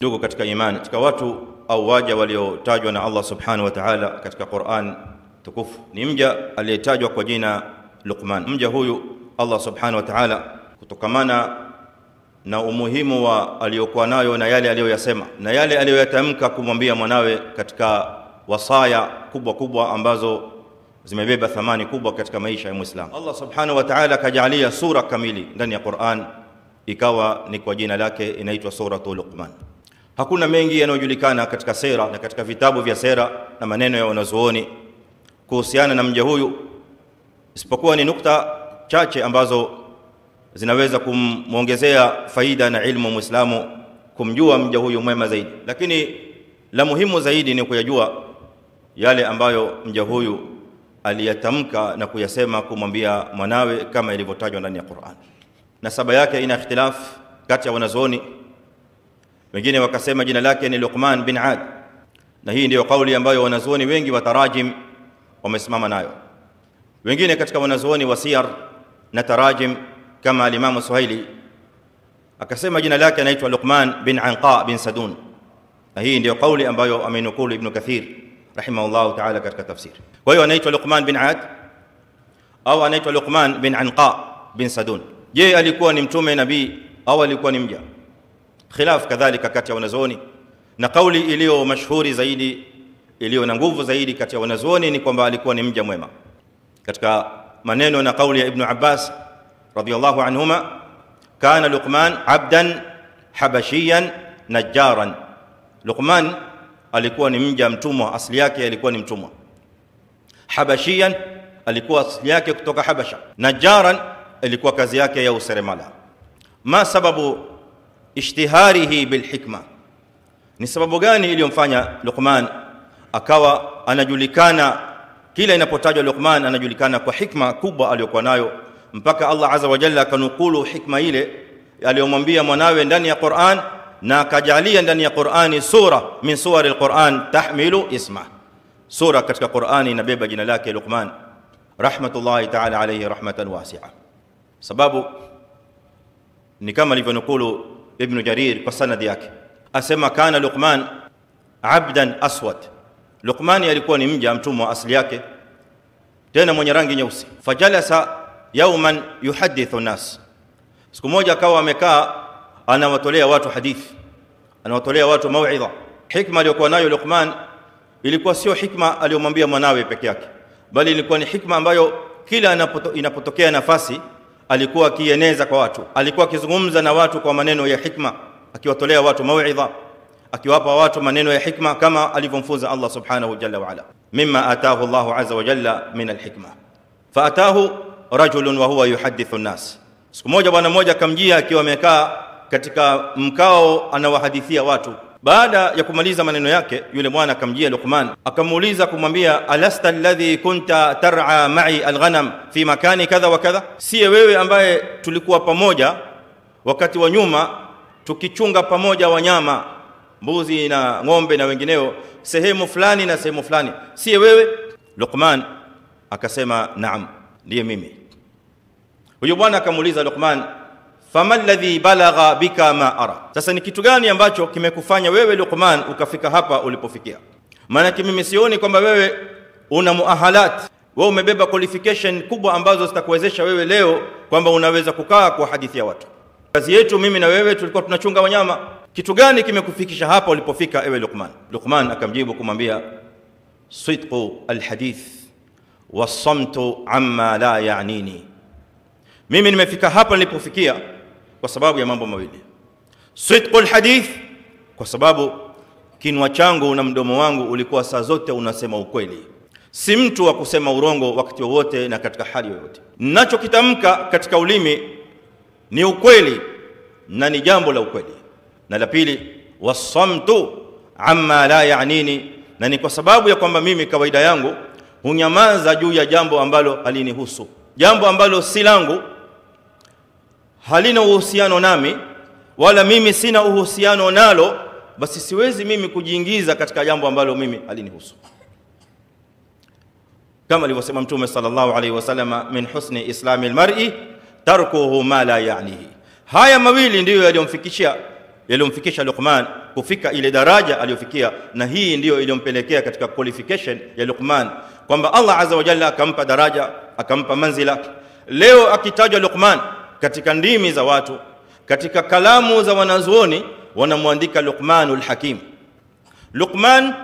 Ndugu katika imani, katika watu au waja waliotajwa na Allah subhanahu wa ta'ala katika Qur'an tukufu ni mja aliyetajwa kwa jina Luqman. Mja huyu Allah subhanahu wa ta'ala, kutokamana na umuhimu wa aliyokuwa nayo na yale aliyoyasema na yale aliyoyatamka kumwambia mwanawe katika wasaya kubwa kubwa ambazo zimebeba thamani kubwa katika maisha ya Muislamu, Allah subhanahu wa ta'ala kajalia sura kamili ndani ya Qur'an, ikawa ni kwa jina lake, inaitwa suratul Luqman. Hakuna mengi yanayojulikana katika sera na katika vitabu vya sera na maneno ya wanazuoni kuhusiana na mja huyu, isipokuwa ni nukta chache ambazo zinaweza kumuongezea faida na ilmu Muislamu kumjua mja huyu mwema zaidi. Lakini la muhimu zaidi ni kuyajua yale ambayo mja huyu aliyatamka na kuyasema kumwambia mwanawe kama ilivyotajwa ndani ya Qur'an. Nasaba yake ina ikhtilaf kati ya wanazuoni. Wengine wakasema jina lake ni Luqman bin Ad, na hii ndio kauli ambayo wanazuoni wengi wa tarajim wamesimama nayo. Wengine katika wanazuoni wa siyar na tarajim kama al-Imam Suhaili akasema jina lake anaitwa Luqman bin Anqa bin Sadun, na hii ndio kauli ambayo amenukulu Ibn Kathir rahimahullah ta'ala katika tafsir. Kwa hiyo anaitwa Luqman bin Ad au anaitwa Luqman bin Anqa bin Sadun. Je, alikuwa ni mtume nabii au alikuwa ni mja? Khilaf kadhalika kati ya wanazuoni, na kauli iliyo mashuhuri zaidi, iliyo na nguvu zaidi kati ya wanazuoni ni kwamba alikuwa ni mja mwema. Katika maneno na kauli ya Ibn Abbas radhiyallahu anhuma, kana Luqman abdan habashiyan najjaran. Luqman alikuwa ni mja mtumwa, asili yake alikuwa ni mtumwa. Habashiyan alikuwa asili yake kutoka Habasha. Najjaran ilikuwa kazi yake ya useremala. Ma sababu ishtiharihi bilhikma, ni sababu gani iliyomfanya Luqman akawa anajulikana, kila inapotajwa Luqman anajulikana kwa hikma kubwa aliyokuwa nayo, mpaka Allah azza wa jalla akanukulu hikma ile aliyomwambia mwanawe ndani ya Qur'an, na akajalia ndani ya Qur'ani sura min suwari al-Qur'an tahmilu isma. Sura katika Qur'ani inabeba jina lake Luqman rahmatullahi ta'ala alayhi rahmatan wasi'a. Sababu ni kama alivyonukulu Ibn Jarir kwa sanadi yake, asema kana Luqman abdan aswad. Luqman alikuwa ni mja mtumwa asili yake, tena mwenye rangi nyeusi. Fajalasa yawman yuhadithu nas, siku moja akawa amekaa anawatolea watu hadithi, anawatolea watu mauidha. Hikma aliyokuwa nayo Luqman ilikuwa sio hikma aliyomwambia mwanawe peke yake, bali ilikuwa ni hikma ambayo kila inapotokea nafasi alikuwa akieneza kwa watu. Alikuwa akizungumza na watu kwa maneno ya hikma, akiwatolea watu mauidha, akiwapa watu maneno ya hikma kama alivyomfunza Allah subhanahu jalla wa ala. Mimma ataahu Allah azza wa jalla min alhikma, fa ataahu rajulun wa huwa yuhadithu an-nas. Siku moja bwana mmoja akamjia akiwa amekaa katika mkao anawahadithia watu. Baada ya kumaliza maneno yake, yule bwana akamjia Luqman akamuuliza kumwambia, alasta alladhi kunta tar'a ma'i alghanam fi makani kadha wa kadha, si wewe ambaye tulikuwa pamoja wakati wa nyuma tukichunga pamoja wanyama, mbuzi na ng'ombe na wengineo, sehemu fulani na sehemu fulani, si wewe? Luqman akasema naam, ndiye mimi. Huyo bwana akamuuliza Luqman, fama alladhi balagha bika ma ara, sasa ni kitu gani ambacho kimekufanya wewe Luqman ukafika hapa ulipofikia? Maana mimi sioni kwamba wewe una muahalat, wewe umebeba qualification kubwa ambazo zitakuwezesha wewe leo kwamba unaweza kukaa kwa hadithi ya watu. Kazi yetu mimi na wewe tulikuwa tunachunga wanyama. Kitu gani kimekufikisha hapa ulipofika ewe Luqman? Luqman akamjibu kumwambia, sidqu alhadith was-samtu amma la ya'nini, mimi nimefika hapa nilipofikia kwa sababu ya mambo mawili. Sidqul hadith, kwa sababu kinwa changu na mdomo wangu ulikuwa saa zote unasema ukweli, si mtu wa kusema urongo wakati wowote na katika hali yoyote. Ninachokitamka katika ulimi ni ukweli na ni jambo la ukweli. Na la pili, wasamtu amma la ya'nini, na ni kwa sababu ya kwamba mimi kawaida yangu hunyamaza juu ya jambo ambalo halinihusu, jambo ambalo si langu, halina uhusiano nami, wala mimi sina uhusiano nalo, basi siwezi mimi kujiingiza katika jambo ambalo mimi halinihusu. Kama alivyosema Mtume sallallahu alaihi wasallam, min husni islamil mar'i tarkuhu ma la ya'nihi. Haya mawili ndiyo yaliyomfikisha Luqman kufika ile daraja aliyofikia, na hii ndiyo iliyompelekea katika qualification ya Luqman, kwamba Allah azza wa jalla akampa daraja, akampa manzila. Leo akitajwa Luqman katika ndimi za watu, katika kalamu za wanazuoni, wanamwandika Luqmanul Hakim, Luqman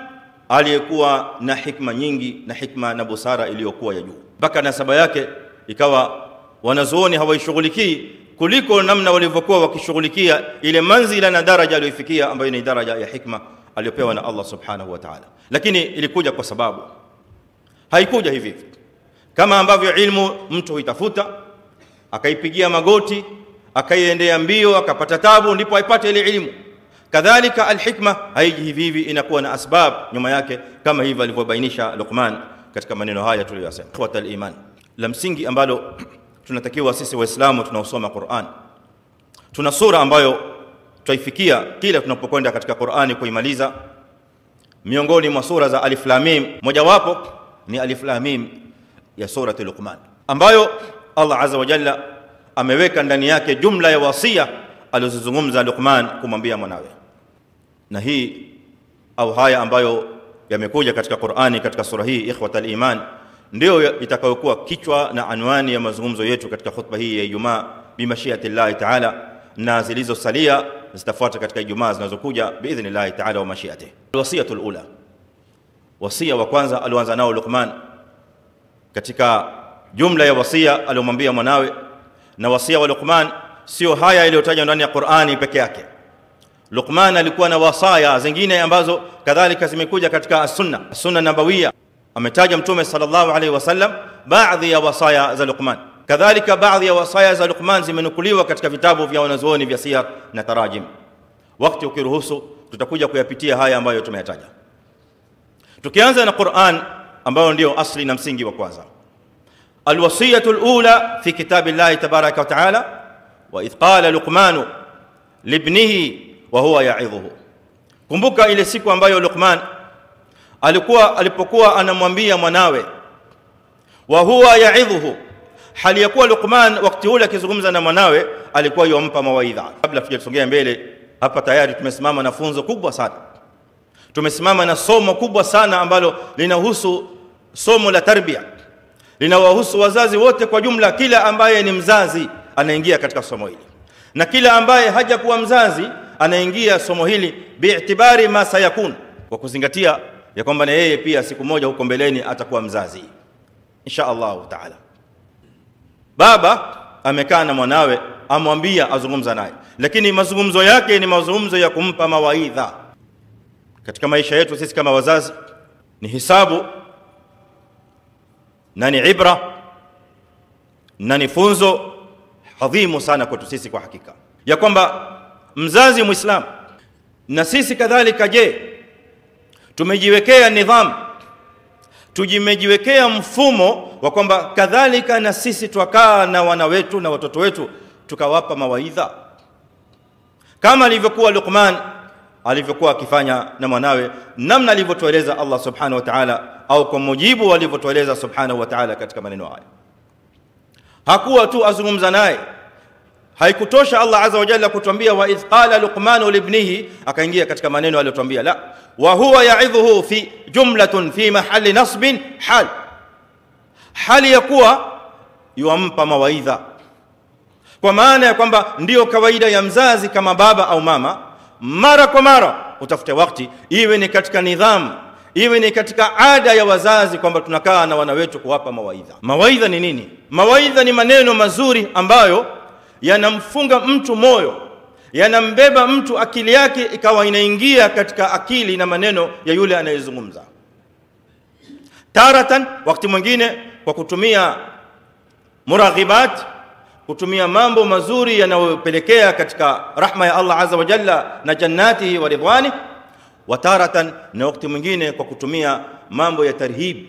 aliyekuwa na hikma nyingi na hikma na busara iliyokuwa ya juu, mpaka nasaba yake ikawa wanazuoni hawaishughulikii kuliko namna walivyokuwa wakishughulikia ile manzila na daraja aliyofikia, ambayo ni daraja ya hikma aliyopewa na Allah subhanahu wa ta'ala. Lakini ilikuja kwa sababu, haikuja hivi hivi. Kama ambavyo ilmu mtu huitafuta, akaipigia magoti, akaiendea mbio, akapata tabu, ndipo aipate ile ilmu. Kadhalika alhikma haiji hivi hivi, inakuwa na asbab nyuma yake, kama hivi alivyobainisha Luqman katika maneno haya tuliyosema. Ikhwatal iman, la msingi ambalo tunatakiwa sisi Waislamu tunaosoma Qur'an, tuna sura ambayo tutaifikia kila tunapokwenda katika Qur'ani kuimaliza. Miongoni mwa sura za Alif Lam Mim, mojawapo ni Alif Lam Mim ya surati Luqman, ambayo Allah azza wa jalla ameweka ndani yake jumla ya wasia alizozungumza Luqman kumwambia mwanawe. Na hii au haya ambayo yamekuja katika Qur'ani katika sura hii, ikhwatal iman, ndio itakayokuwa kichwa na anwani ya mazungumzo yetu katika khutba hii ya Ijumaa bimashiatillahi ta'ala, na zilizosalia zitafuata katika Ijumaa zinazokuja biidhnillahi ta'ala wa mashiatihi. Wasiyatul ula, wasia wa kwanza alianza nao Luqman katika jumla ya wasia aliyomwambia mwanawe. Na wasia wa Luqman sio haya iliyotajwa ndani ya Qur'ani peke yake. Luqman alikuwa na wasaya zingine ambazo kadhalika zimekuja katika sunna nabawiyya. Ametaja Mtume sallallahu alaihi wasallam baadhi ya wasaya za Luqman. Kadhalika baadhi ya wasaya za Luqman zimenukuliwa katika vitabu vya wanazuoni vya siyar na tarajim. Wakati ukiruhusu tutakuja kuyapitia haya ambayo tumeyataja. Tukianza na Qur'an ambayo ndio asli na msingi wa kwanza. Alwasiyatul ula fi kitabillahi tabaraka wa taala, wa idh qala Luqman libnihi wa huwa ya'idhuhu. Kumbuka ile siku ambayo Luqman alipokuwa anamwambia mwanawe, wa huwa ya'idhuhu, hali ya kuwa Luqman wakati ule akizungumza na mwanawe alikuwa yompa mawaidha. Kabla tujasongea mbele, hapa tayari tumesimama na funzo kubwa sana, tumesimama na somo kubwa sana ambalo linahusu somo la tarbia, linawahusu wazazi wote kwa jumla. Kila ambaye ni mzazi anaingia katika somo hili, na kila ambaye hajakuwa mzazi anaingia somo hili bi'tibari ma sayakun, kwa kuzingatia ya kwamba na yeye pia siku moja huko mbeleni atakuwa mzazi insha Allah taala. Baba amekaa na mwanawe, amwambia, azungumza naye, lakini mazungumzo yake ni mazungumzo ya kumpa mawaidha. Katika maisha yetu sisi kama wazazi ni hisabu na ni ibra na ni funzo adhimu sana kwetu sisi, kwa hakika ya kwamba mzazi Muislamu na sisi kadhalika, je, tumejiwekea nidhamu, tumejiwekea mfumo wa kwamba kadhalika na sisi twakaa na wana wetu na watoto wetu tukawapa mawaidha kama alivyokuwa Luqman alivyokuwa akifanya na mwanawe, namna alivyotueleza Allah subhanahu wa ta'ala, au kwa mujibu alivyotueleza subhanahu wa ta'ala katika maneno haya. Hakuwa tu azungumza naye, haikutosha Allah azza wa jalla kutuambia wa idh qala Luqman libnihi, akaingia katika maneno aliyotuambia, la, wa huwa ya'idhuhu fi jumlatun fi mahalli nasbin hali ya kuwa yuampa mawaidha, kwa maana ya kwamba ndio kawaida ya mzazi kama baba au mama, mara kwa mara utafute wakati, iwe ni katika nidhamu, iwe ni katika ada ya wazazi, kwamba tunakaa na wana wetu kuwapa mawaidha. Mawaidha ni nini? Mawaidha ni maneno mazuri ambayo yanamfunga mtu moyo, yanambeba mtu, akili yake ikawa inaingia katika akili na maneno ya yule anayezungumza. Taratan, wakati mwingine kwa kutumia muraghibat, kutumia mambo mazuri yanayopelekea katika rahma ya Allah azza wa jalla na jannatihi wa ridwani. Wa taratan, na wakati mwingine kwa kutumia mambo ya tarhib,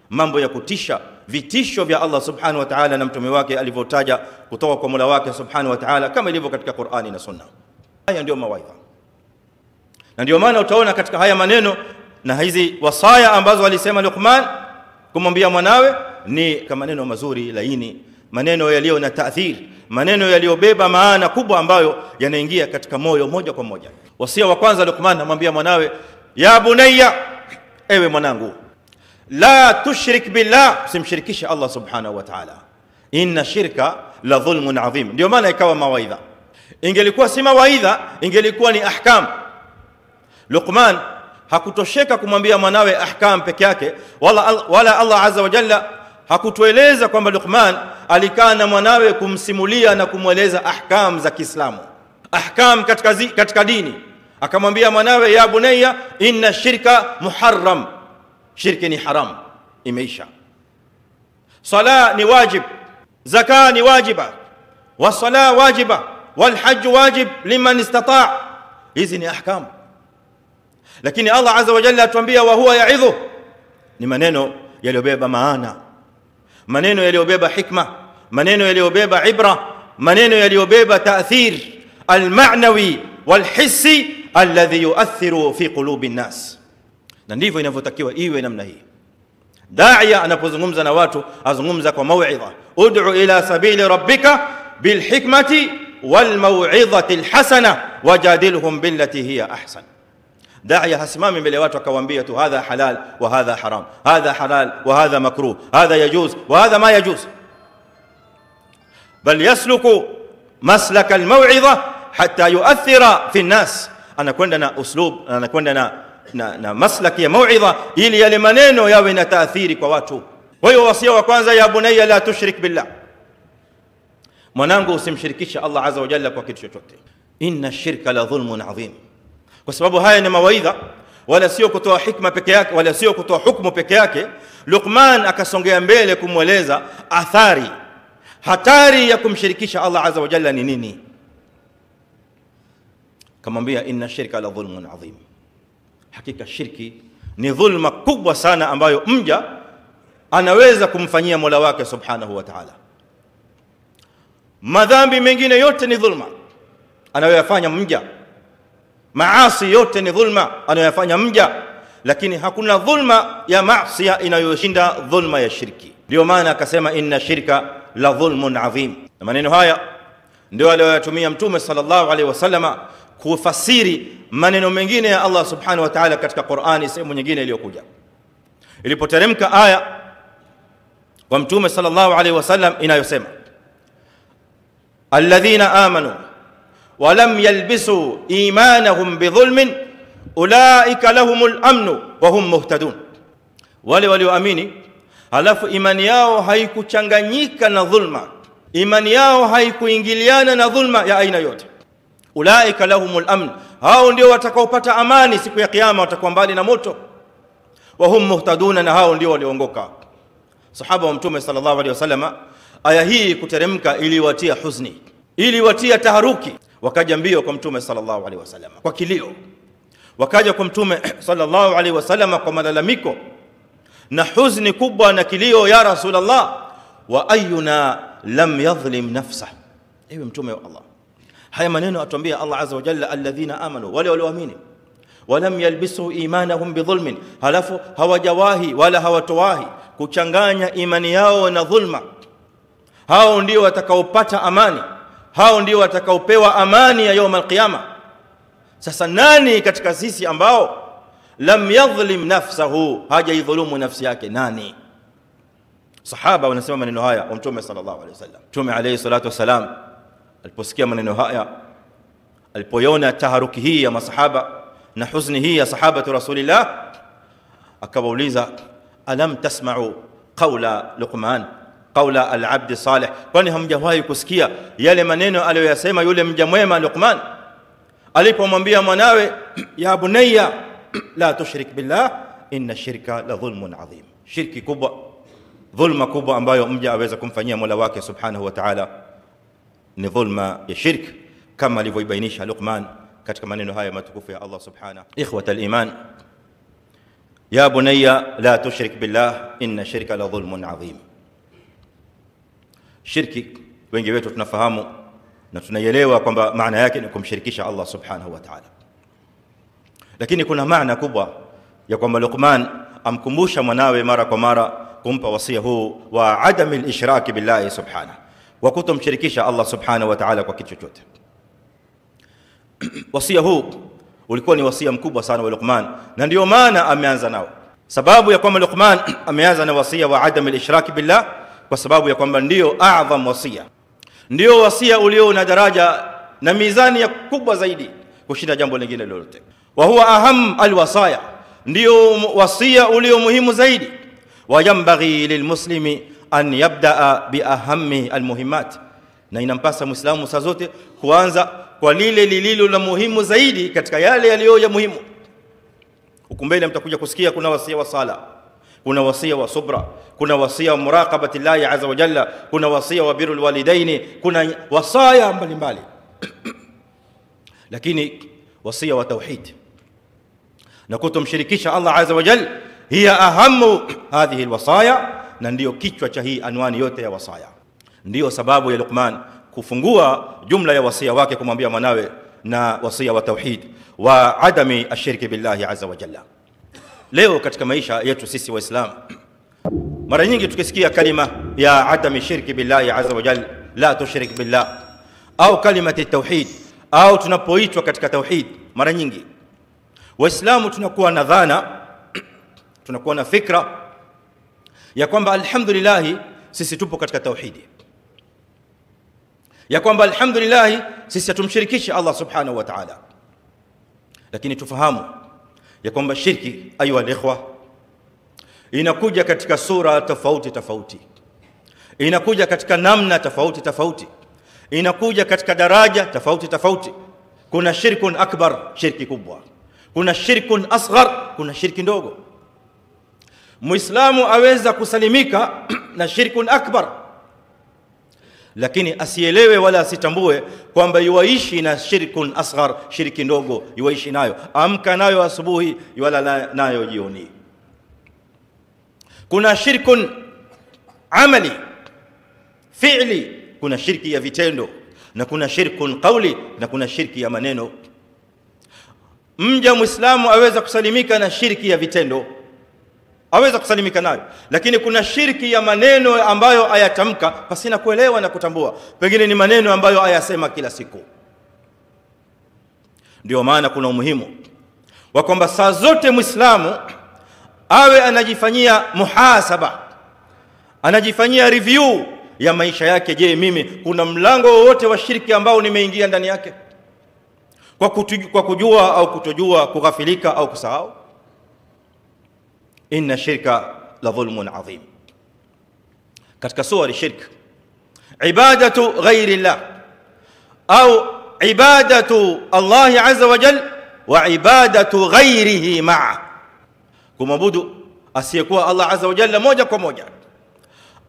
mambo ya kutisha, vitisho vya Allah subhanahu wa ta'ala na mtume wake alivyotaja kutoka kwa Mola wake subhanahu wa ta'ala, kama ilivyo katika Qur'ani na Sunna. Haya ndio mawaidha, na ndio maana utaona katika haya maneno na hizi wasaya ambazo alisema Luqman kumwambia mwanawe ni kama maneno mazuri laini, maneno yaliyo na taathir, maneno yaliyobeba maana kubwa ambayo yanaingia katika moyo moja kwa moja. Wasia wa kwanza Luqman anamwambia mwanawe, ya bunayya, ewe mwanangu, la tushrik billah, simshirikishe Allah subhanahu wa ta'ala, inna shirka la dhulmun adhim. Ndio maana ikawa mawaidha. Ingelikuwa si mawaidha, ingelikuwa ni ahkam. Luqman hakutosheka kumwambia mwanawe ahkam peke yake, wala Allah azza wa jalla hakutueleza kwamba Luqman alikaa na mwanawe kumsimulia na kumweleza ahkam za Kiislamu, ahkam katika dini. Akamwambia mwanawe, ya bunayya, inna shirka muharram, shirki ni haram, imeisha. Sala ni wajib, zaka ni wajiba, wasala wajiba, walhajj wajib liman istata'. Hizi ni ahkam. Lakini Allah azza wa jalla atuambia, wa huwa ya'idhu, ni maneno yaliyobeba maana, maneno yaliyobeba hikma, maneno yaliyobeba ibra, maneno yaliyobeba ta'thir al-ma'nawi wal-hissi alladhi yu'athiru fi qulubi an-nas. Na ndivyo inavyotakiwa iwe namna hii. Da'iya anapozungumza na watu azungumza kwa mau'idha, ud'u ila sabili rabbika bil hikmati wal mau'izati al hasana wajadilhum billati hiya ahsan. Da'iya hasimami mbele watu akawaambia tu hadha halal wa hadha haram, hadha halal wa hadha makruh, hadha yajuz wa hadha ma yajuz, bal yasluku maslaka al mau'idha hatta yu'athira fi an-nas. Anakwenda na uslub, anakwenda na maslaki ya mau'idha ili yale maneno yawe na taathiri kwa watu. Kwa hiyo wasia wa kwanza, ya bunayya la tushrik billah, mwanangu usimshirikishe Allah azza wa jalla kwa kitu chochote, inna shirka la dhulmun adhim. Kwa sababu haya ni mawaidha, wala sio kutoa hikma peke yake, wala sio kutoa hukumu peke yake. Luqman akasongea mbele kumweleza athari, hatari ya kumshirikisha Allah azza wa jalla ni nini. Kamwambia, inna shirka la dhulmun adhim, hakika shirki ni dhulma kubwa sana ambayo mja anaweza kumfanyia Mola wake subhanahu wa ta'ala. Madhambi mengine yote ni dhulma anayoyafanya mja, maasi yote ni dhulma anayoyafanya mja, lakini hakuna dhulma ya maasi inayoshinda dhulma ya shirki. Ndio maana akasema inna shirka la dhulmun adhim. Na maneno haya ndio aliyoyatumia Mtume sallallahu alaihi wasallama kufasiri maneno mengine ya Allah subhanahu wa ta'ala katika Qur'ani, sehemu nyingine iliyokuja. Ilipoteremka aya kwa Mtume sallallahu alaihi wasallam inayosema, alladhina amanu wa lam yalbisu imanahum bidhulmin ulaika lahumul amnu wa hum muhtadun, wale walioamini halafu imani yao haikuchanganyika na dhulma, imani yao haikuingiliana na dhulma ya aina yote, ulaika lahumul amn, hao ndio watakaopata amani siku ya kiyama, watakuwa mbali na moto. Wa hum muhtaduna, na hao ndio walioongoka. Sahaba wa Mtume sallallahu alaihi wasallam, aya hii kuteremka iliwatia huzuni, iliwatia taharuki. Wakaja mbio kwa Mtume sallallahu alaihi wasallam kwa kilio, wakaja kwa Mtume sallallahu alaihi wasallam kwa malalamiko na huzuni kubwa na kilio, ya Rasulullah, wa ayuna lam yadhlim nafsa. Ewe Mtume wa Allah, haya maneno atuambia Allah azza wa jalla, alladhina amanu, wale walioamini, walam yalbisu imanahum bidhulmin, halafu hawajawahi wala hawatowahi kuchanganya imani yao na dhulma, hao ndio watakaopata amani, hao ndio watakaopewa amani ya يوم القيامه. Sasa nani katika sisi ambao lam yadhlim nafsahu, hajaidhulumu nafsi yake? Nani? Sahaba wanasema maneno haya wa Mtume sallallahu alaihi wasallam. Mtume alayhi salatu wasalam aliposikia maneno haya, alipoiona taharuki hii ya masahaba na huzuni hii ya sahabatu Rasulillah, akawauliza, alam tasma'u qawla Luqman, qawla al-abd salih, kwani hamjawahi kusikia yale maneno aliyoyasema yule mja mwema Luqman alipomwambia mwanawe, ya bunayya la tushrik billah inna shirka la dhulmun adhim. Shirki kubwa, dhulma kubwa ambayo mja aweza kumfanyia Mola wake subhanahu wa ta'ala ni dhulma ya shirk, kama alivyoibainisha Luqman katika maneno haya matukufu ya Allah subhanahu. Ikhwatal iman, ya bunayya la tushrik billah inna shirka la dhulmun adhim. Shirki wengi wetu tunafahamu na tunaielewa kwamba maana yake ni kumshirikisha Allah subhanahu wa ta'ala, lakini kuna maana kubwa ya kwamba Luqman amkumbusha mwanawe mara kwa mara kumpa wasia huu wa adam al-ishrak billahi subhanahu, wa kutomshirikisha Allah subhanahu wa ta'ala kwa kitu chochote. Wasia huu ulikuwa ni wasia mkubwa sana wa Luqman, na ndio maana ameanza nao. Sababu ya kwamba Luqman ameanza na wasia wa adam al-ishrak billah, kwa sababu ya kwamba ndio a'zam wasia, ndio wasia ulio na daraja na mizani ya kubwa zaidi kushinda jambo lingine lolote. Wa huwa aham alwasaya, ndio wasia ulio muhimu zaidi. Wa yanbaghi lilmuslimi an yabdaa bi ahammi almuhimmat, na inampasa muislamu saa zote kuanza kwa lile lililo la muhimu zaidi katika yale yaliyo ya muhimu. Ukumbele mtakuja kusikia kuna wasia wa sala, kuna wasia wa subra, kuna wasia wa muraqabati Allah azza wa jalla, kuna wasia wa birrul walidaini, kuna wasaya mbalimbali. Lakini wasia wa tauhid na kutomshirikisha Allah azza wa jalla hiya ahamu hadhihi alwasaya, na ndio kichwa cha hii anwani yote ya wasaya. Ndio sababu ya Luqman kufungua jumla ya wasia wake kumwambia mwanawe na wasia wa tauhid wa adami ashirki billahi azza wa jalla. Leo katika maisha yetu sisi waislamu, mara nyingi tukisikia kalima ya adami shirki billahi azza wa jalla, la tushrik billah, au kalimati tauhid, au tunapoitwa katika tauhid, mara nyingi waislamu tunakuwa na dhana, tunakuwa na fikra ya kwamba alhamdulillah sisi tupo katika tauhidi, ya kwamba alhamdulillah sisi hatumshirikishi Allah subhanahu wa ta'ala. Lakini tufahamu ya kwamba shirki, ayuha alikhwa, inakuja katika sura tofauti tofauti, inakuja katika namna tofauti tofauti, inakuja katika daraja tofauti tofauti. Kuna shirkun akbar, shirki kubwa, kuna shirkun asghar, kuna shirki ndogo. Muislamu aweza kusalimika na shirkun akbar, lakini asielewe wala asitambue kwamba yuaishi na shirkun asghar, shirki ndogo yuaishi nayo, amka nayo asubuhi wala nayo jioni. Kuna shirkun amali, fi'li, kuna shirki ya vitendo, na kuna shirkun qawli, na kuna shirki ya maneno. Mja muislamu aweza kusalimika na shirki ya vitendo, aweza kusalimika nayo, lakini kuna shirki ya maneno ambayo ayatamka pasina kuelewa na kutambua, pengine ni maneno ambayo ayasema kila siku. Ndio maana kuna umuhimu wa kwamba saa zote muislamu awe anajifanyia muhasaba, anajifanyia review ya maisha yake. Je, mimi kuna mlango wowote wa shirki ambao nimeingia ndani yake kwa kujua au kutojua, kughafilika au kusahau? Inna shirka la dhulmun adhim. Katika sura shirk, ibadatu ghairi Allah au ibadatu Allah azza wa jalla wa ibadatu ghairihi ma'a, kumwabudu asiyekuwa Allah azza wa jalla moja kwa moja,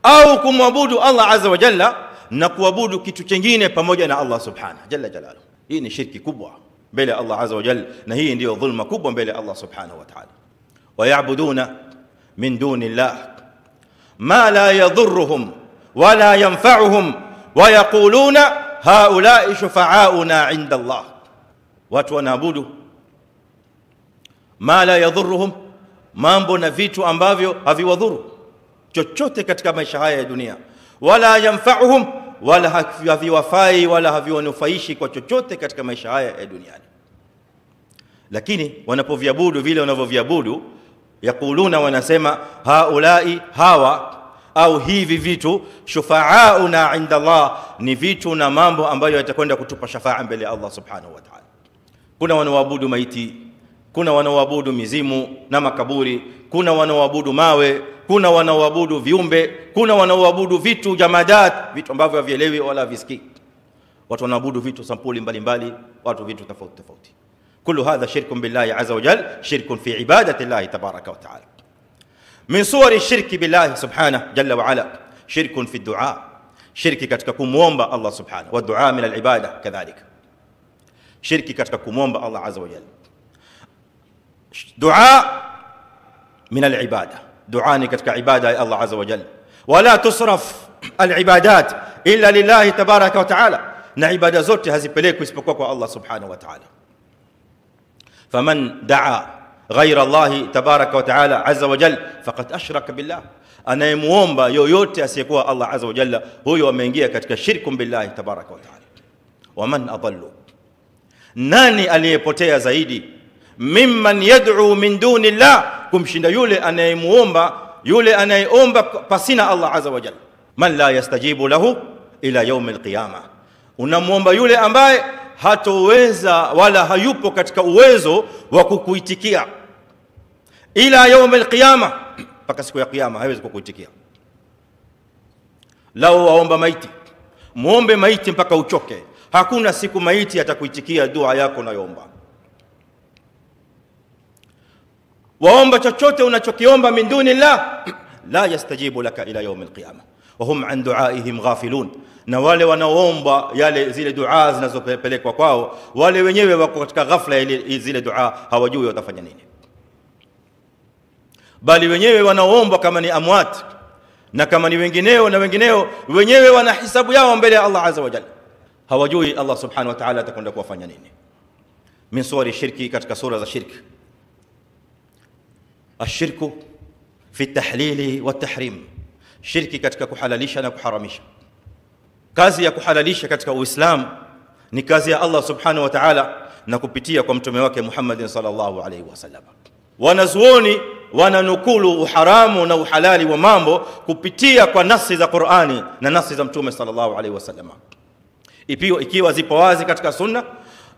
au kumwabudu Allah azza wa jalla na kuabudu kitu kingine pamoja na Allah subhanahu jalla jalaluhu. Hii ni shirki kubwa mbele Allah azza wa jalla, na hii ndio dhulma kubwa mbele Allah subhanahu wa ta'ala. ويعبدون من دون الله ما لا يضرهم ولا ينفعهم ويقولون هؤلاء شفعاؤنا عند الله. watu wanaabudu ma la yadhurruhum, mambo na vitu ambavyo haviwadhuru chochote katika maisha haya ya dunia, wala yanfa'uhum, wala haviwafai wala haviwanufaishi kwa chochote katika maisha haya ya duniani. Lakini wanapoviabudu vile wanavyoviabudu, yakuluna, wanasema haulai, hawa au hivi vitu, shufa'auna inda Allah, ni vitu na mambo ambayo yatakwenda kutupa shafa'a mbele ya Allah subhanahu wa ta'ala. Kuna wanaoabudu maiti, kuna wanaoabudu mizimu na makaburi, kuna wanaoabudu mawe, kuna wanaoabudu viumbe, kuna wanaoabudu vitu jamadat, vitu ambavyo havielewi wala havisikii. Watu wanaabudu vitu sampuli mbalimbali, watu vitu tofauti tofauti. كل هذا شرك بالله عز وجل، شرك في عبادة الله تبارك وتعالى. من صور الشرك بالله سبحانه جل وعلا شرك في الدعاء، شرك katika kumuomba Allah subhanahu wa du'a min al-ibada kadhalika, shirki katika kumuomba Allah azza wa jalla. Dua min al-ibada, dua ni katika ibada ya Allah azza wa jalla. Wala tusraf al-ibadat illa lillahi tabaraka wa ta'ala, na ibada zote hazipelekwi isipokuwa kwa Allah subhanahu wa ta'ala. فمن دعا غير الله تبارك وتعالى عز وجل فقد أشرك بالله، anayemuomba yoyote asiyekuwa Allah azza wa jalla, huyo ameingia katika shirku billahi tabaraka wa taala. Waman adallu, Nani aliyepotea zaidi? Mimman yad'u min dunillah, kumshinda yule anayeomba pasina Allah azza wa jalla. Man la yastajibu lahu ila yawm alqiyama, unamuomba yule ambaye hatoweza wala hayupo katika uwezo wa kukuitikia. Ila yawm alqiyama, mpaka siku ya kiyama haiwezi kukuitikia. Lao waomba maiti, muombe maiti mpaka uchoke, hakuna siku maiti atakuitikia dua yako unayoomba. Waomba chochote unachokiomba min dunillah, la yastajibu laka ila yawm alqiyama wa hum an duaihim ghafilun. Na wale wanaoomba zile dua zinazopelekwa kwao, wale wenyewe wako katika ghafla ya zile dua, hawajui watafanya nini. Bali wenyewe wanaoomba kama ni amwat na kama ni wengineo wenyewe wana hisabu yao mbele ya Allah azza wa jalla, hawajui Allah subhanahu wa ta'ala atakwenda kuwafanya nini. Min suwari shirki, katika sura za shirki. Ashirku fi tahlili wa tahrim, shirki katika kuhalalisha na kuharamisha. Kazi ya kuhalalisha katika Uislamu ni kazi ya Allah subhanahu wa ta'ala na kupitia kwa mtume wake Muhammad sallallahu alaihi wasallam. Wanazuoni wananukulu uharamu na uhalali wa mambo kupitia kwa nasi za Qur'ani na nasi za mtume sallallahu alaihi wasallam, ikiwa zipo wazi katika sunna,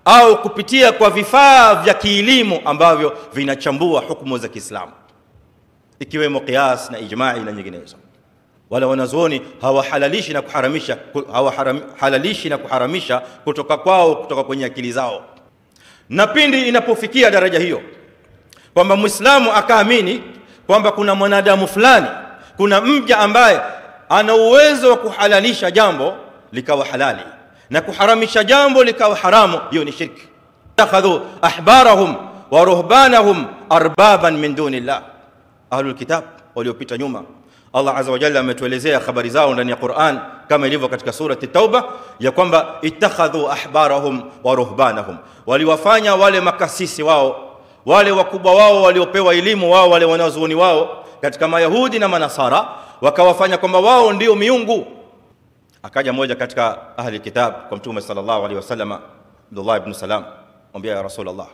au kupitia kwa vifaa vya kielimu ambavyo vinachambua hukumu za Kiislamu, ikiwemo qiyas na ijma'i na nyinginezo. Wala wanazuoni hawahalalishi na kuharamisha kutoka kwenye akili zao. Na pindi inapofikia daraja hiyo kwamba Muislamu akaamini kwamba kuna mwanadamu fulani, kuna mja ambaye ana uwezo wa kuhalalisha jambo likawa halali na kuharamisha jambo likawa haramu, hiyo ni shirki. Takhadhu ahbarahum wa ruhbanahum arbaban min dunillah. Ahlul kitab waliopita nyuma, Allah azza wa jalla ametuelezea habari zao ndani ya Qur'an, kama ilivyo katika surati Tauba, ya kwamba ittakhadhu ahbarahum wa ruhbanahum, waliwafanya wale makasisi wao, wale wakubwa wao waliopewa elimu wao, wale wanazuoni wao katika Mayahudi na Manasara, wakawafanya kwamba wao ndio miungu. Akaja mmoja katika ahli kitab kwa mtume sallallahu alaihi wasallam, Abdullah ibn Salam, mwambia ya Rasulullah,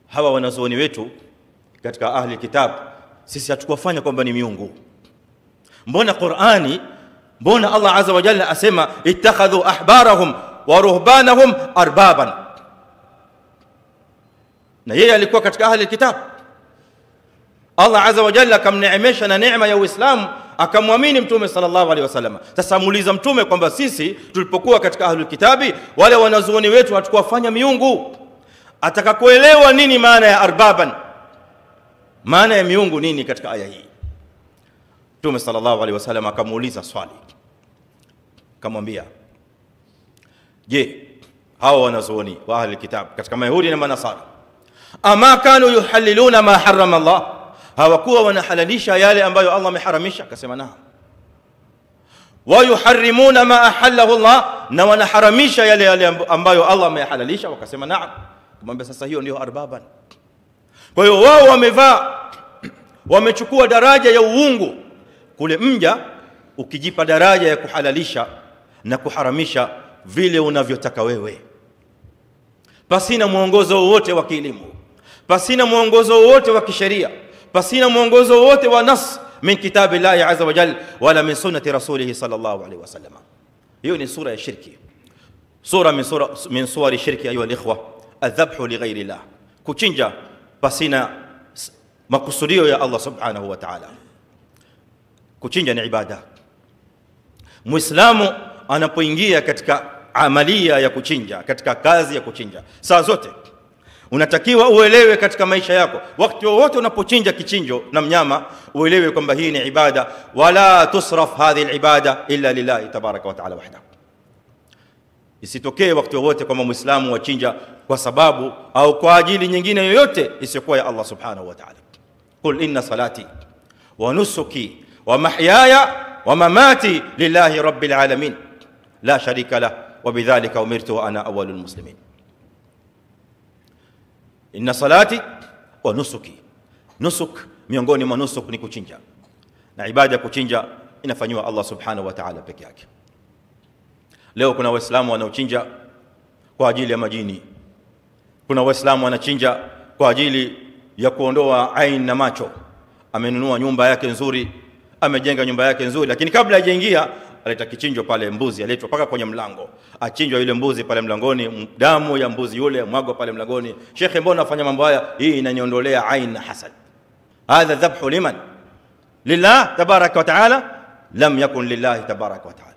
hawa wanazuoni wetu katika ahli kitab sisi hatukuwafanya kwamba ni miungu. Mbona Qur'ani, mbona Allah azza wa jalla asema ittakhadhu ahbarahum wa ruhbanahum arbaban? Na yeye alikuwa katika ahli kitab. Allah azza wa jalla akamneemesha na neema ya Uislamu, akamwamini mtume sallallahu alaihi wasallam. Sasa muuliza mtume kwamba sisi tulipokuwa katika ahli kitabi, wale wanazuoni wetu hatukuwafanya miungu. Atakakuelewa nini maana ya arbaban, maana ya miungu nini katika aya hii? Mtume sallallahu alaihi wasallam akamuuliza swali, akamwambia, je, hao wanazuoni wa ahli kitab katika Mayahudi na Manasara, ama kanu yuhalliluna ma harrama Allah, hawakuwa wanahalalisha yale ambayo Allah ameharamisha? Akasema naam. Wa yuharrimuna ma ahallahu Allah, na wanaharamisha yale ambayo Allah amehalalisha? Wakasema naam. Kumwambia sasa hiyo ndio arbaban. Kwa hiyo wao wamechukua daraja ya uungu. Kule mja ukijipa daraja ya kuhalalisha na kuharamisha vile unavyotaka wewe, pasina mwongozo wote wa kielimu, pasina mwongozo wote wa kisheria, pasina mwongozo wote wa nas min kitabillahi azza wa jalla wala min sunnati rasulih sallallahu alaihi wasallam. Hiyo ni sura ya shirki, sura min suwari shirki ayuha alikhwa, adhabhu li ghairi Allah, kuchinja pasina makusudio ya Allah subhanahu wa ta'ala. Kuchinja ni ibada. Muislamu anapoingia katika amalia ya kuchinja, katika kazi ya kuchinja, saa zote unatakiwa uelewe katika maisha yako, wakati wote unapochinja kichinjo na mnyama, uelewe kwamba hii ni ibada. Wala tusraf hadhihi alibada illa lillahi tabaraka wa ta'ala wahdahu. Isitokee wakati wote kama Muislamu wachinja kwa sababu au kwa ajili nyingine yoyote isiyokuwa ya Allah subhanahu wa ta'ala. Qul inna salati wa nusuki wa mahyaya wa mamati lillahi rabbil alamin la sharika lah wa bidhalika umirtu wa ana awwalul muslimin. Inna salati wa nusuki, nusuk miongoni mwa nusuk ni kuchinja, na ibada ya kuchinja inafanywa Allah subhanahu wa ta'ala peke yake. Leo kuna waislamu wanaochinja kwa ajili ya majini. Kuna waislamu wanachinja kwa ajili ya kuondoa ain na macho. Amenunua nyumba yake nzuri, amejenga nyumba yake nzuri, lakini kabla hajaingia aleta kichinjo pale, mbuzi aletwa paka kwenye mlango, achinjwa yule mbuzi pale mlangoni, damu ya mbuzi yule mwagwa pale mlangoni. Shekhe, mbona unafanya mambo haya? Hii inaniondolea ain na hasad. Hadha dhabhu liman? Lillah tabaraka wa taala? Lam yakun lillahi tabaraka wa taala.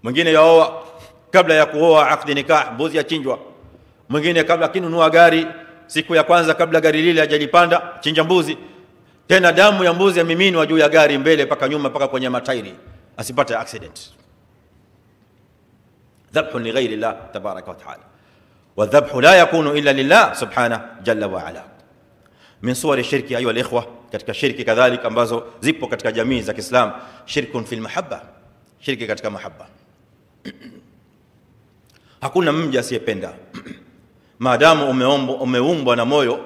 Mwingine yaoa, kabla ya kuoa akdi nikah mbuzi achinjwa. Mwingine kabla kinunua gari, siku ya kwanza kabla gari lile hajalipanda chinja mbuzi. Tena damu ya mbuzi yamiminwa juu ya gari, mbele paka nyuma paka kwenye matairi, asipate accident. Dhabhu li ghairi Allah tabaraka wa taala, wa dhabhu la yakunu illa lillah subhanahu jalla wa ala. Min suwar shirki ayuha alikhwa, katika shirki kadhalika ambazo zipo katika jamii za Kiislamu, shirkun fil mahabba, shirki katika mahabba. Hakuna mja asiyependa. Maadamu umeumbwa na moyo,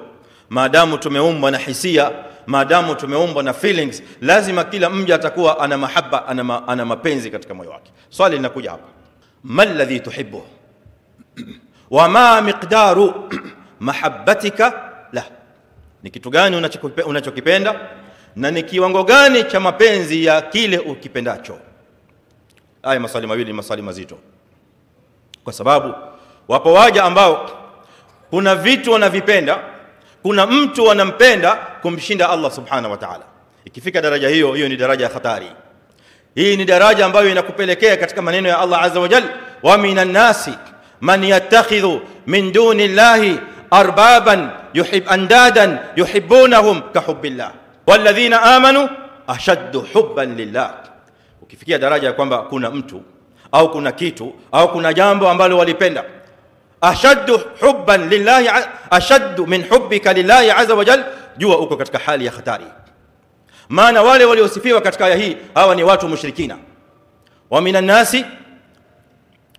maadamu tumeumbwa na hisia, maadamu tumeumbwa na feelings, lazima kila mja atakuwa ana mahabba, ana mapenzi katika moyo wake. Swali linakuja hapa, ma alladhi tuhibbu wa ma miqdaru mahabbatika la? Ni kitu gani unachokipenda na ni kiwango gani cha mapenzi ya kile ukipendacho? Haya maswali mawili, maswali mazito, kwa sababu wapo waja ambao kuna vitu wanavipenda, kuna mtu wanampenda kumshinda Allah subhanahu wa ta'ala. Ikifika daraja hiyo, hiyo ni daraja ya hatari. Hii ni daraja ambayo inakupelekea katika maneno ya Allah azza wa jalla, wa minan nasi man yattakhidhu min duni llahi arbaban andadan yuhibbunahum kahubbillah walladhina amanu ashaddu hubban lillah. Ukifikia daraja ya kwamba kuna mtu au kuna kitu au kuna jambo ambalo walipenda, ashaddu hubban lillahi, ashaddu min hubbika lillahi azza wa jalla, jua uko katika hali ya hatari. Maana wale waliosifiwa katika aya hii hawa ni watu mushrikina. Wa minan nasi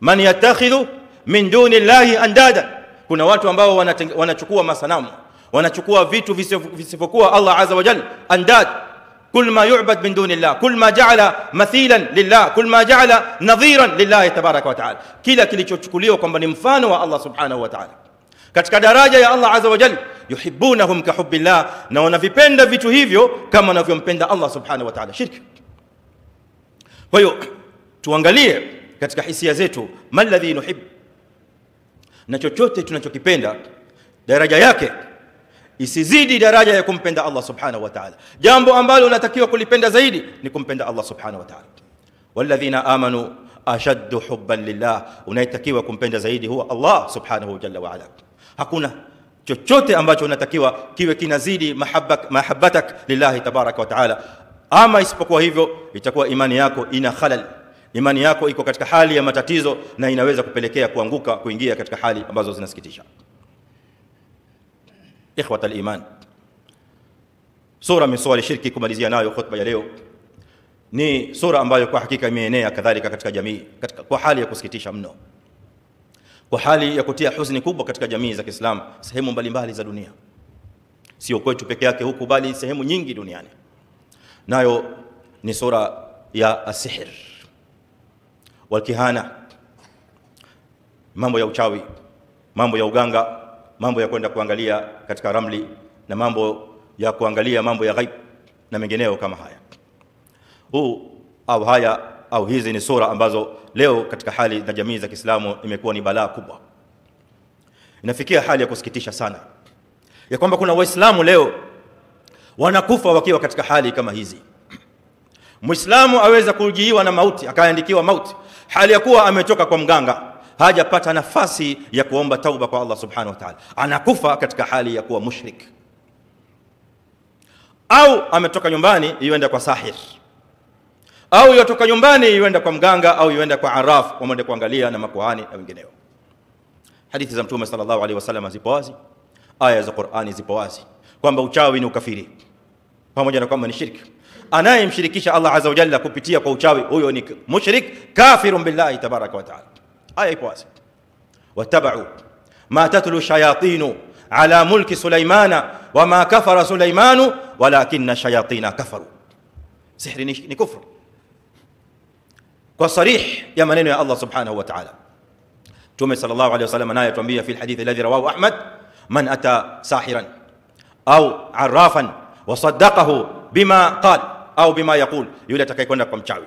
man yattakhidhu min duni llahi andada, kuna watu ambao wanachukua masanamu, wanachukua vitu visivyokuwa Allah azza wa jalla andad. كل ما يعبد من دون الله، كل ما جعل مثيلا لله، كل ما جعل نظيرا لله تبارك وتعالى، kila kilichochukuliwa kwamba ni mfano wa Allah subhanahu wa ta'ala. Katika daraja ya Allah azza wa jalla, yuhibbunahum kahubbillah, na wanavipenda vitu hivyo kama wanavyompenda Allah subhanahu wa ta'ala. Shirki. Kwa hiyo tuangalie katika hisia zetu, ma alladhi nuhib, na chochote tunachokipenda daraja yake isizidi daraja ya kumpenda Allah subhanahu wa ta'ala. Jambo ambalo unatakiwa kulipenda zaidi ni kumpenda Allah subhanahu wa ta'ala. Walladhina amanu ashaddu hubban lillah, unayetakiwa kumpenda zaidi huwa Allah subhanahu jalla wa ala. Hakuna chochote ambacho unatakiwa kiwe kinazidi mahabbatak lillahi tabaraka wa ta'ala, ama isipokuwa hivyo itakuwa imani yako ina khalal, imani yako iko katika hali ya matatizo, na inaweza kupelekea kuanguka, kuingia katika hali ambazo zinasikitisha. Ikhwata al-iman, sura min suwar shirki kumalizia nayo khutba ya leo ni sura ambayo kwa hakika imeenea kadhalika katika jamii, kwa hali ya kusikitisha mno, kwa hali ya kutia huzuni kubwa katika jamii za Kiislamu sehemu mbalimbali za dunia, sio kwetu peke yake huku, bali sehemu nyingi duniani. Nayo ni sura ya as-sihr wal kihana, mambo ya uchawi, mambo ya uganga, mambo ya kwenda kuangalia katika ramli, na mambo ya kuangalia mambo ya ghaib na mengineo kama haya. Hizi ni sura ambazo leo katika hali na jamii za Kiislamu imekuwa ni balaa kubwa. Inafikia hali ya kusikitisha sana ya kwamba kuna waislamu leo wanakufa wakiwa katika hali kama hizi. Muislamu aweza kujiiwa na mauti, akaandikiwa mauti hali ya kuwa ametoka kwa mganga, hajapata nafasi ya kuomba tauba kwa Allah subhanahu wa ta'ala, anakufa katika hali ya kuwa mushrik. Au ametoka nyumbani yuenda kwa sahir, au yotoka nyumbani yuenda kwa mganga, au yuenda kwa araf, mwende kuangalia na makuhani na wengineo. Hadithi za Mtume sallallahu alaihi wasallam zipo wazi, aya za Qur'ani zipo wazi kwamba uchawi ni ukafiri, pamoja na kwamba ni shirki. Anayemshirikisha Allah azza wa jalla kupitia kwa uchawi, huyo ni mushrik, kafirun billahi tabaraka wa ta'ala. Aya ipo wazi, watabau ma tatlu shayatinu ala mulki Sulaimana wama kafara Sulaimanu walakinna shayatina kafaru. Sihri ni kufru kwa sarih ya maneno ya Allah subhanahu wa ta'ala. Mtume sallallahu alayhi wasallam naye atuambia fi alhadith alladhi rawahu Ahmad, man ata sahiran au arrafan wa saddaqahu bima qala au bima yaqul, yule atakayekwenda kwa mchawi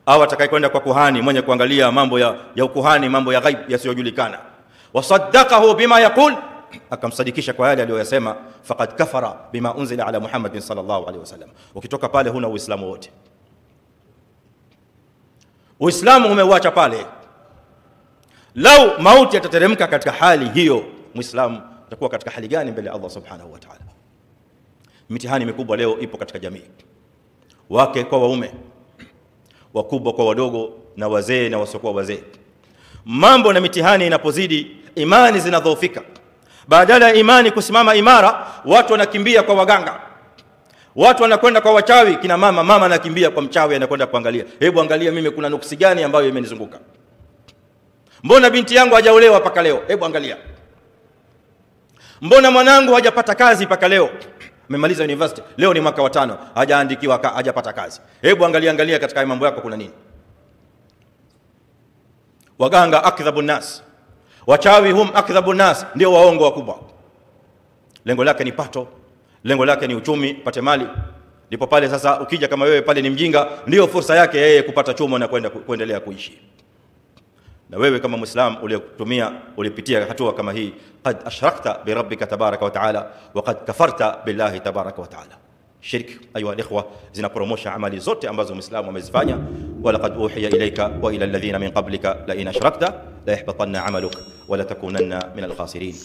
au atakayekwenda kwa kuhani mwenye kuangalia mambo ya ukuhani, mambo ya ghaib yasiyojulikana, wa saddaqahu bima yaqul, akamsadikisha kwa yale aliyosema, faqad kafara bima unzila ala Muhammadin sallallahu alayhi wasallam. Ukitoka pale huna uislamu wote, uislamu umeuacha pale. Lau mauti yatateremka katika hali hiyo, muislamu atakuwa katika hali gani mbele ya Allah subhanahu wa ta'ala? Mitihani mikubwa leo ipo katika jamii, wake kwa waume, wakubwa kwa wadogo, na wazee na wasiokuwa wazee. Mambo na mitihani inapozidi, imani zinadhoofika. Badala ya imani kusimama imara, watu wanakimbia kwa waganga, watu wanakwenda kwa wachawi. Kina mama anakimbia kwa mchawi, anakwenda kuangalia, hebu angalia mimi kuna nuksi gani ambayo imenizunguka, mbona binti yangu hajaolewa paka leo, hebu angalia, mbona mwanangu hajapata kazi paka leo, amemaliza university leo ni mwaka wa 5 hajaandikiwa, hajapata kazi, hebu angalia katika mambo yako kuna nini. Waganga akdhabun nas, wachawi hum akdhabun nas, ndio waongo wakubwa. Lengo lake ni pato, lengo lake ni uchumi, pate mali. Ndipo pale sasa ukija kama wewe pale ni mjinga, ndio fursa yake yeye kupata chumo na kuendelea kuishi. Na wewe kama Muislam ulipitia hatua kama hii, qad ashrakta bi rabbika tabaraka wa taala wa qad kafarta billahi tabaraka wa taala. Shirk ayuha alikhwa zinapromosha amali zote ambazo Muislamu amezifanya. Wa laqad uhiya ilayka wa ila alladhina min qablika la in ashrakta la yahbatanna amaluk wa la takunanna min alkhasirin.